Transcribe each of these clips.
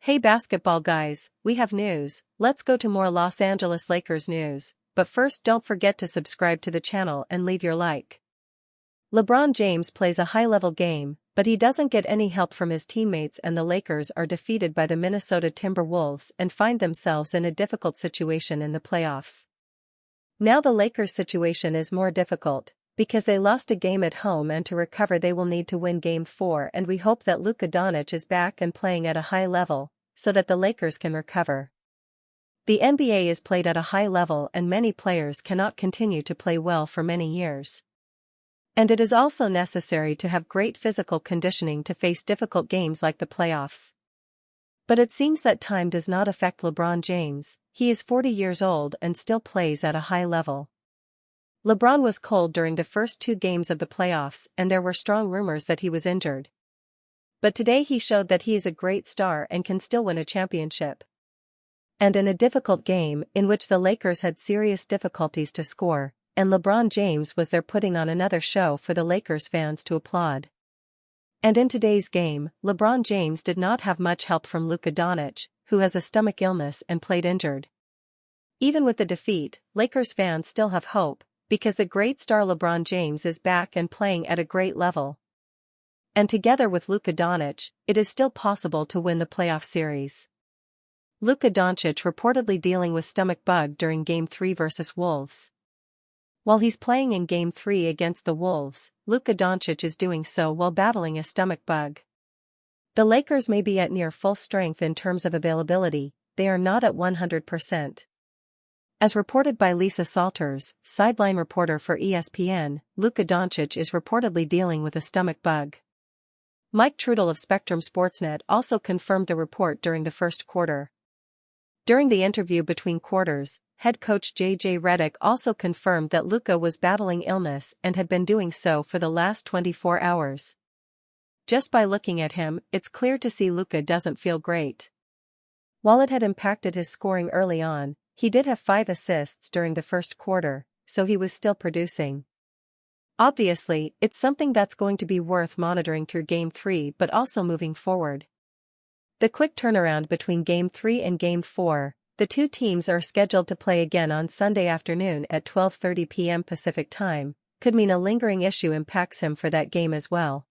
Hey basketball guys, we have news. Let's go to more Los Angeles Lakers news, but first don't forget to subscribe to the channel and leave your like. LeBron James plays a high-level game, but he doesn't get any help from his teammates and the Lakers are defeated by the Minnesota Timberwolves and find themselves in a difficult situation in the playoffs. Now the Lakers' situation is more difficult, because they lost a game at home and to recover they will need to win Game 4 and we hope that Luka Doncic is back and playing at a high level, so that the Lakers can recover. The NBA is played at a high level and many players cannot continue to play well for many years. And it is also necessary to have great physical conditioning to face difficult games like the playoffs. But it seems that time does not affect LeBron James. He is 40 years old and still plays at a high level. LeBron was cold during the first 2 games of the playoffs and there were strong rumors that he was injured. But today he showed that he is a great star and can still win a championship. And in a difficult game in which the Lakers had serious difficulties to score, and LeBron James was there putting on another show for the Lakers fans to applaud. And in today's game, LeBron James did not have much help from Luka Doncic, who has a stomach illness and played injured. Even with the defeat, Lakers fans still have hope, because the great star LeBron James is back and playing at a great level. And together with Luka Doncic, it is still possible to win the playoff series. Luka Doncic reportedly dealing with stomach bug during Game 3 versus Wolves. While he's playing in Game 3 against the Wolves, Luka Doncic is doing so while battling a stomach bug. The Lakers may be at near full strength in terms of availability, they are not at 100%. As reported by Lisa Salters, sideline reporter for ESPN, Luka Doncic is reportedly dealing with a stomach bug. Mike Trudell of Spectrum Sportsnet also confirmed the report during the first quarter. During the interview between quarters, head coach J.J. Redick also confirmed that Luka was battling illness and had been doing so for the last 24 hours. Just by looking at him, it's clear to see Luka doesn't feel great. While it had impacted his scoring early on, he did have 5 assists during the first quarter, so he was still producing. Obviously, it's something that's going to be worth monitoring through Game 3 but also moving forward. The quick turnaround between Game 3 and Game 4, the two teams are scheduled to play again on Sunday afternoon at 12:30 p.m. Pacific Time, could mean a lingering issue impacts him for that game as well.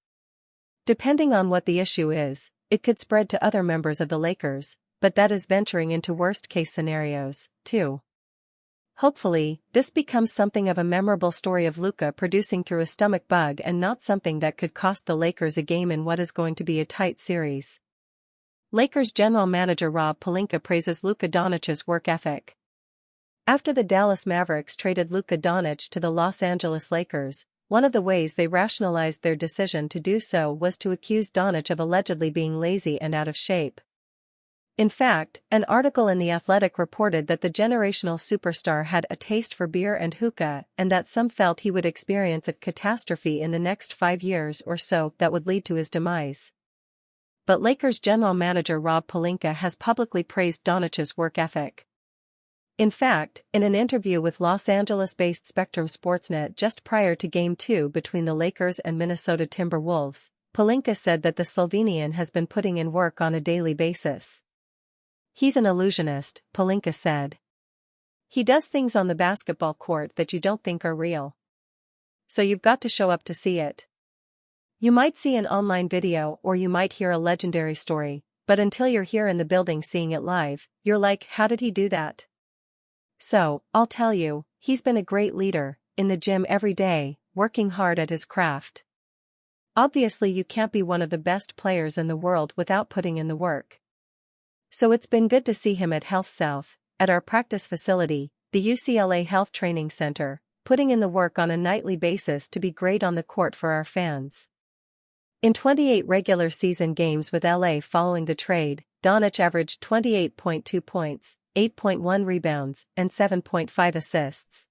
Depending on what the issue is, it could spread to other members of the Lakers, but that is venturing into worst-case scenarios, too. Hopefully, this becomes something of a memorable story of Luka producing through a stomach bug and not something that could cost the Lakers a game in what is going to be a tight series. Lakers general manager Rob Pelinka praises Luka Doncic's work ethic. After the Dallas Mavericks traded Luka Doncic to the Los Angeles Lakers, one of the ways they rationalized their decision to do so was to accuse Doncic of allegedly being lazy and out of shape. In fact, an article in The Athletic reported that the generational superstar had a taste for beer and hookah and that some felt he would experience a catastrophe in the next 5 years or so that would lead to his demise. But Lakers general manager Rob Pelinka has publicly praised Doncic's work ethic. In fact, in an interview with Los Angeles-based Spectrum Sportsnet just prior to Game 2 between the Lakers and Minnesota Timberwolves, Pelinka said that the Slovenian has been putting in work on a daily basis. He's an illusionist, Pelinka said. He does things on the basketball court that you don't think are real. So you've got to show up to see it. You might see an online video or you might hear a legendary story, but until you're here in the building seeing it live, you're like, how did he do that? So, I'll tell you, he's been a great leader, in the gym every day, working hard at his craft. Obviously you can't be one of the best players in the world without putting in the work. So it's been good to see him at Health South, at our practice facility, the UCLA Health Training Center, putting in the work on a nightly basis to be great on the court for our fans. In 28 regular season games with LA following the trade, Doncic averaged 28.2 points, 8.1 rebounds, and 7.5 assists.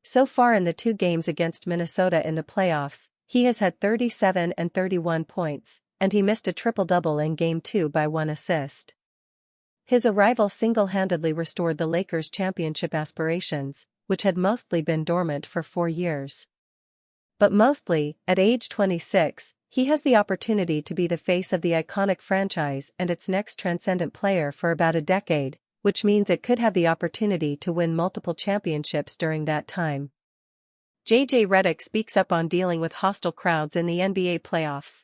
So far in the 2 games against Minnesota in the playoffs, he has had 37 and 31 points, and he missed a triple-double in Game 2 by 1 assist. His arrival single-handedly restored the Lakers' championship aspirations, which had mostly been dormant for 4 years. But mostly, at age 26, he has the opportunity to be the face of the iconic franchise and its next transcendent player for about a decade, which means it could have the opportunity to win multiple championships during that time. JJ Redick speaks up on dealing with hostile crowds in the NBA playoffs.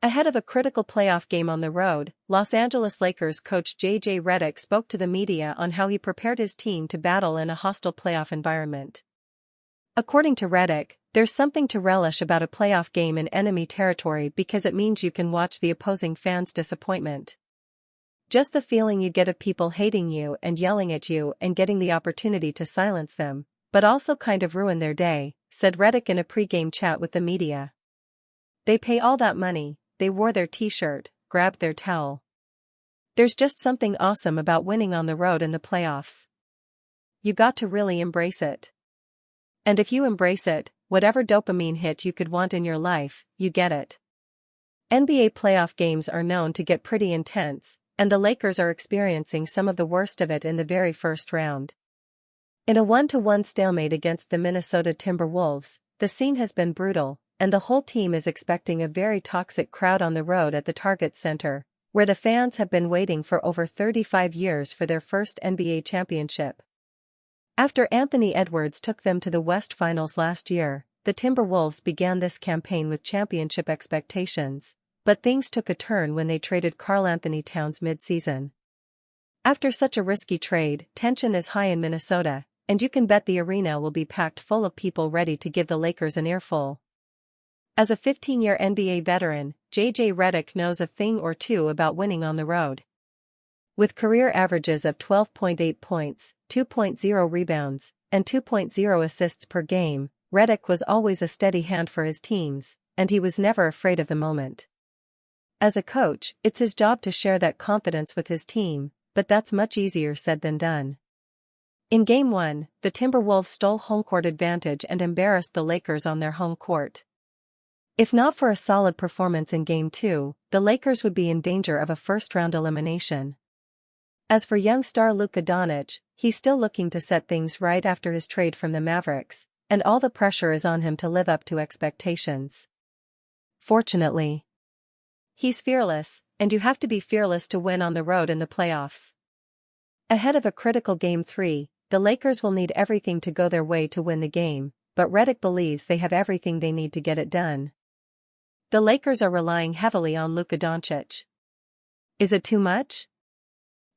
Ahead of a critical playoff game on the road, Los Angeles Lakers coach JJ Redick spoke to the media on how he prepared his team to battle in a hostile playoff environment. According to Redick, there's something to relish about a playoff game in enemy territory because it means you can watch the opposing fans' disappointment. Just the feeling you get of people hating you and yelling at you and getting the opportunity to silence them, but also kind of ruin their day, said Redick in a pre-game chat with the media. They pay all that money, they wore their t-shirt, grabbed their towel. There's just something awesome about winning on the road in the playoffs. You got to really embrace it. And if you embrace it, whatever dopamine hit you could want in your life, you get it. NBA playoff games are known to get pretty intense, and the Lakers are experiencing some of the worst of it in the very first round. In a 1-1 stalemate against the Minnesota Timberwolves, the scene has been brutal, and the whole team is expecting a very toxic crowd on the road at the Target Center, where the fans have been waiting for over 35 years for their first NBA championship. After Anthony Edwards took them to the West Finals last year, the Timberwolves began this campaign with championship expectations, but things took a turn when they traded Karl-Anthony Towns mid-season. After such a risky trade, tension is high in Minnesota, and you can bet the arena will be packed full of people ready to give the Lakers an earful. As a 15-year NBA veteran, JJ Redick knows a thing or two about winning on the road. With career averages of 12.8 points, 2.0 rebounds, and 2.0 assists per game, Redick was always a steady hand for his teams, and he was never afraid of the moment. As a coach, it's his job to share that confidence with his team, but that's much easier said than done. In Game 1, the Timberwolves stole home court advantage and embarrassed the Lakers on their home court. If not for a solid performance in Game 2, the Lakers would be in danger of a first-round elimination. As for young star Luka Doncic, he's still looking to set things right after his trade from the Mavericks, and all the pressure is on him to live up to expectations. Fortunately, he's fearless, and you have to be fearless to win on the road in the playoffs. Ahead of a critical Game 3, the Lakers will need everything to go their way to win the game, but Redick believes they have everything they need to get it done. The Lakers are relying heavily on Luka Doncic. Is it too much?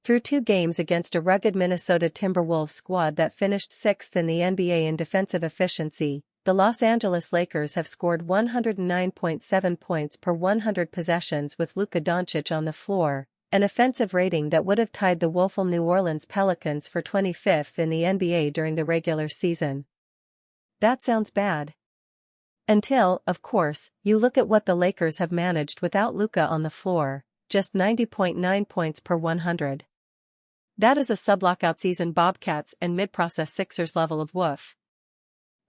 Through 2 games against a rugged Minnesota Timberwolves squad that finished 6th in the NBA in defensive efficiency, the Los Angeles Lakers have scored 109.7 points per 100 possessions with Luka Doncic on the floor, an offensive rating that would have tied the woeful New Orleans Pelicans for 25th in the NBA during the regular season. That sounds bad. Until, of course, you look at what the Lakers have managed without Luka on the floor, just 90.9 points per 100. That is a sub-lockout season Bobcats and mid-process Sixers level of woof.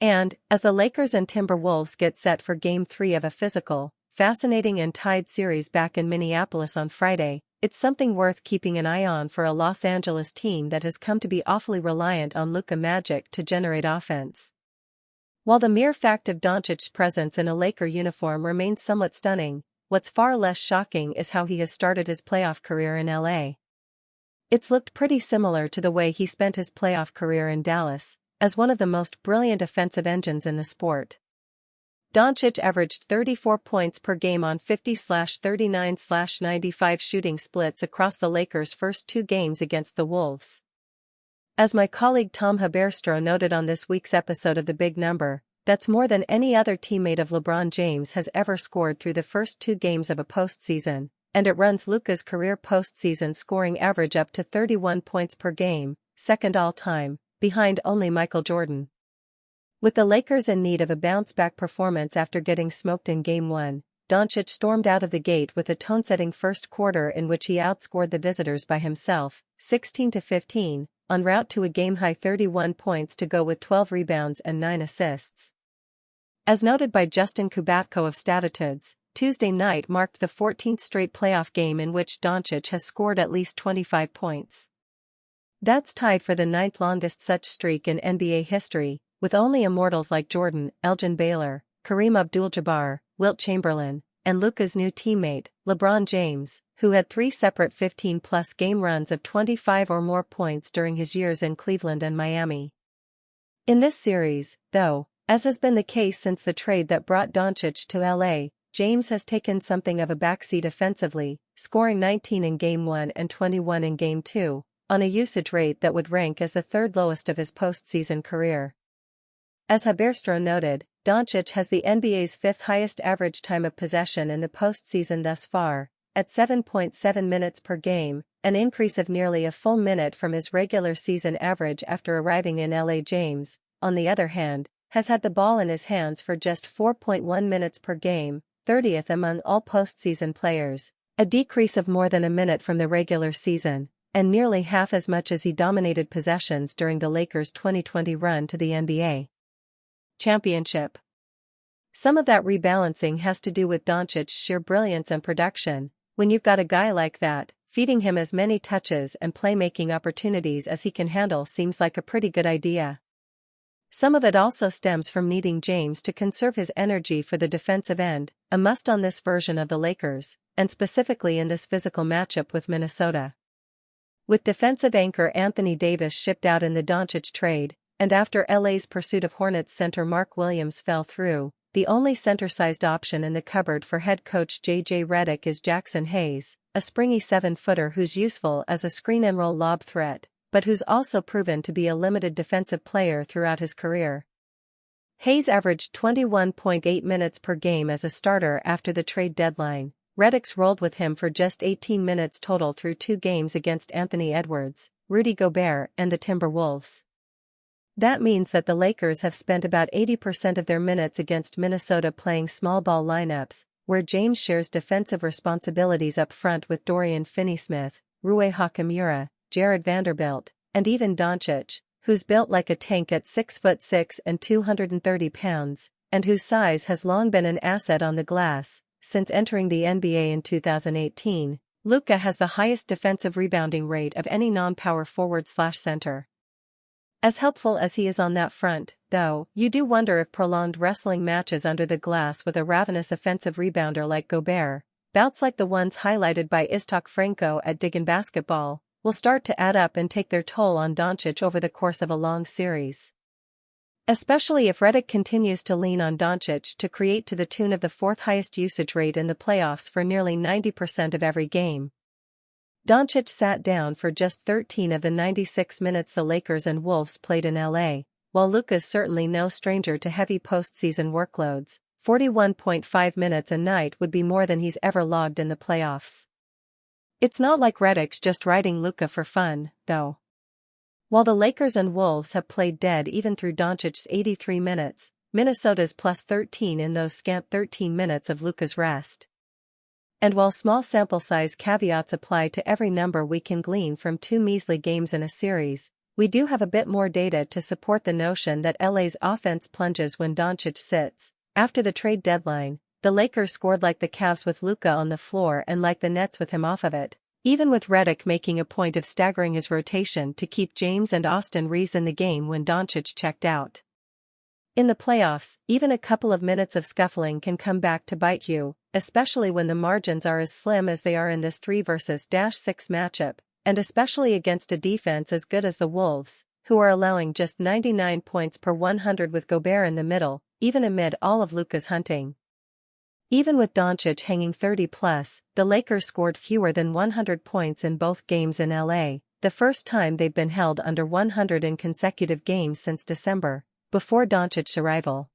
And, as the Lakers and Timberwolves get set for Game 3 of a physical, fascinating and tied series back in Minneapolis on Friday, it's something worth keeping an eye on for a Los Angeles team that has come to be awfully reliant on Luka magic to generate offense. While the mere fact of Doncic's presence in a Laker uniform remains somewhat stunning, what's far less shocking is how he has started his playoff career in LA. It's looked pretty similar to the way he spent his playoff career in Dallas, as one of the most brilliant offensive engines in the sport. Doncic averaged 34 points per game on 50/39/95 shooting splits across the Lakers' first 2 games against the Wolves. As my colleague Tom Haberstroh noted on this week's episode of The Big Number, that's more than any other teammate of LeBron James has ever scored through the first 2 games of a postseason, and it runs Luka's career postseason scoring average up to 31 points per game, second all-time, behind only Michael Jordan. With the Lakers in need of a bounce-back performance after getting smoked in Game 1, Doncic stormed out of the gate with a tone-setting first quarter in which he outscored the visitors by himself, 16-15, en route to a game-high 31 points to go with 12 rebounds and 9 assists. As noted by Justin Kubatko of Statitudes, Tuesday night marked the 14th straight playoff game in which Doncic has scored at least 25 points. That's tied for the 9th longest such streak in NBA history, with only immortals like Jordan, Elgin Baylor, Kareem Abdul-Jabbar, Wilt Chamberlain, and Luka's new teammate, LeBron James, who had 3 separate 15-plus game runs of 25 or more points during his years in Cleveland and Miami. In this series, though, as has been the case since the trade that brought Doncic to LA, James has taken something of a backseat offensively, scoring 19 in Game 1 and 21 in Game 2, on a usage rate that would rank as the third lowest of his postseason career. As Haberstro noted, Doncic has the NBA's 5th highest average time of possession in the postseason thus far, at 7.7 minutes per game, an increase of nearly a full minute from his regular season average after arriving in LA. James, on the other hand, has had the ball in his hands for just 4.1 minutes per game, 30th among all postseason players, a decrease of more than a minute from the regular season, and nearly half as much as he dominated possessions during the Lakers' 2020 run to the NBA championship. Some of that rebalancing has to do with Doncic's sheer brilliance and production. When you've got a guy like that, feeding him as many touches and playmaking opportunities as he can handle seems like a pretty good idea. Some of it also stems from needing James to conserve his energy for the defensive end, a must on this version of the Lakers, and specifically in this physical matchup with Minnesota. With defensive anchor Anthony Davis shipped out in the Doncic trade, and after LA's pursuit of Hornets center Mark Williams fell through, the only center-sized option in the cupboard for head coach J.J. Redick is Jackson Hayes, a springy 7-footer who's useful as a screen-and-roll lob threat, but who's also proven to be a limited defensive player throughout his career. Hayes averaged 21.8 minutes per game as a starter after the trade deadline. Redick's rolled with him for just 18 minutes total through 2 games against Anthony Edwards, Rudy Gobert, and the Timberwolves. That means that the Lakers have spent about 80% of their minutes against Minnesota playing small ball lineups, where James shares defensive responsibilities up front with Dorian Finney-Smith, Rui Hachimura, Jared Vanderbilt, and even Doncic, who's built like a tank at 6'6" and 230 pounds, and whose size has long been an asset on the glass. Since entering the NBA in 2018, Luka has the highest defensive rebounding rate of any non-power forward/center. As helpful as he is on that front, though, you do wonder if prolonged wrestling matches under the glass with a ravenous offensive rebounder like Gobert, bouts like the ones highlighted by Istok Franco at Diggin' Basketball, will start to add up and take their toll on Doncic over the course of a long series. Especially if Redick continues to lean on Doncic to create to the tune of the 4th highest usage rate in the playoffs for nearly 90% of every game. Doncic sat down for just 13 of the 96 minutes the Lakers and Wolves played in LA, while Luka's certainly no stranger to heavy postseason workloads. 41.5 minutes a night would be more than he's ever logged in the playoffs. It's not like Redick's just riding Luka for fun, though. While the Lakers and Wolves have played dead even through Doncic's 83 minutes, Minnesota's plus 13 in those scant 13 minutes of Luka's rest. And while small sample size caveats apply to every number we can glean from 2 measly games in a series, we do have a bit more data to support the notion that LA's offense plunges when Doncic sits. After the trade deadline, the Lakers scored like the Cavs with Luka on the floor and like the Nets with him off of it, even with Redick making a point of staggering his rotation to keep James and Austin Reeves in the game when Doncic checked out. In the playoffs, even a couple of minutes of scuffling can come back to bite you, especially when the margins are as slim as they are in this 3 vs. 6 matchup, and especially against a defense as good as the Wolves, who are allowing just 99 points per 100 with Gobert in the middle, even amid all of Luka's hunting. Even with Doncic hanging 30+, the Lakers scored fewer than 100 points in both games in LA, the first time they've been held under 100 in consecutive games since December, before Doncic's arrival.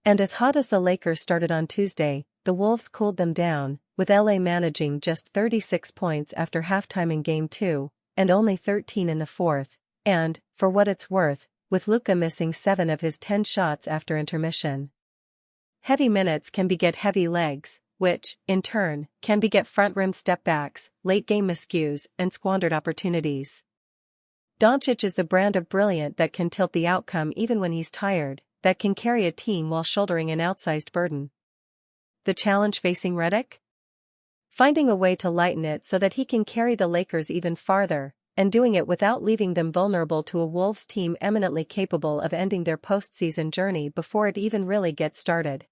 And as hot as the Lakers started on Tuesday, the Wolves cooled them down, with LA managing just 36 points after halftime in Game 2, and only 13 in the 4th, and, for what it's worth, with Luka missing 7 of his 10 shots after intermission. Heavy minutes can beget heavy legs, which, in turn, can beget front-rim step-backs, late-game miscues, and squandered opportunities. Doncic is the brand of brilliant that can tilt the outcome even when he's tired, that can carry a team while shouldering an outsized burden. The challenge facing Redick? Finding a way to lighten it so that he can carry the Lakers even farther, and doing it without leaving them vulnerable to a Wolves team eminently capable of ending their postseason journey before it even really gets started.